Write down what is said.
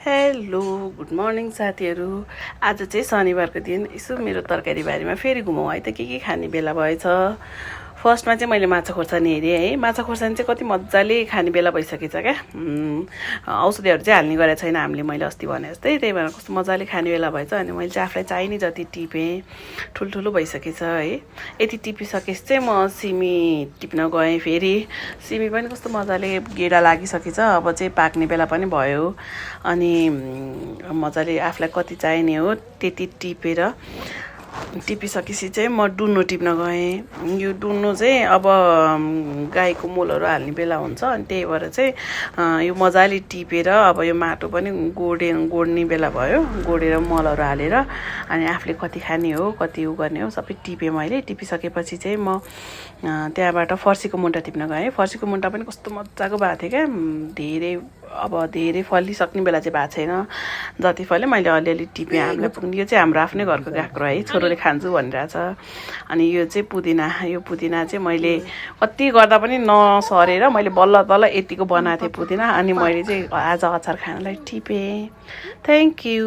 Hello good morning साथीहरू। आज चाहिँ शनिबारको दिन यसो मेरो तरकारी बारीमा फेरि घुमौँ है त के खाने बेला भएछ। फर्स्टमा चाहिँ मैले माछा खोर्सानी हेरेँ है। माछा खोर्सानी चाहिँ कति मजाले खाने बेला भइसकेछ क्या। औषधिहरू चाहिँ हाल्ने गरेको छैन हामीले, मैले अस्ति भने जस्तै। त्यही भएर कस्तो मजाले खाने बेला भएछ। अनि मैले चाहिँ आफूलाई चाहिने जति टिपेँ, ठुल्ठुलो भइसकेछ है। यति टिपिसकेपछि चाहिँ म सिमी टिप्न गएँ। फेरि सिमी पनि कस्तो मजाले गेडा लागिसकेछ। अब चाहिँ पाक्ने बेला पनि भयो। अनि मजाले आफूलाई कति चाहिने हो त्यति टिपिसकेपछि चाहिँ म डुन्नु टिप्न गएँ। यो डुन्नु चाहिँ अब गाईको मलहरू हाल्ने बेला हुन्छ। अनि त्यही भएर चाहिँ यो मजाले टिपेर अब यो माटो पनि गोड्ने बेला भयो। गोडेर मलहरू हालेर अनि आफूले कति खाने हो कति गर्ने हो सबै टिपेँ मैले। टिपिसकेपछि चाहिँ म त्यहाँबाट फर्सीको मुन्टा टिप्न गएँ। फर्सीको मुन्टा पनि कस्तो मजाको भएको थियो क्या। धेरै फलिसक्ने बेला चाहिँ भएको छैन। जति फल्यो मैले अलिअलि टिपेँ हामीलाई पुग्ने। यो चाहिँ हाम्रो आफ्नै घरको काँक्रो है, छोरोले खान्छु भनिरहेछ। अनि यो चाहिँ पुदिना। यो पुदिना चाहिँ मैले कति गर्दा पनि नसरेर मैले बल्ल तल्ल यतिको बनाएको थिएँ पुदिना। अनि मैले चाहिँ आज अचार खानलाई टिपेँ। Thank you.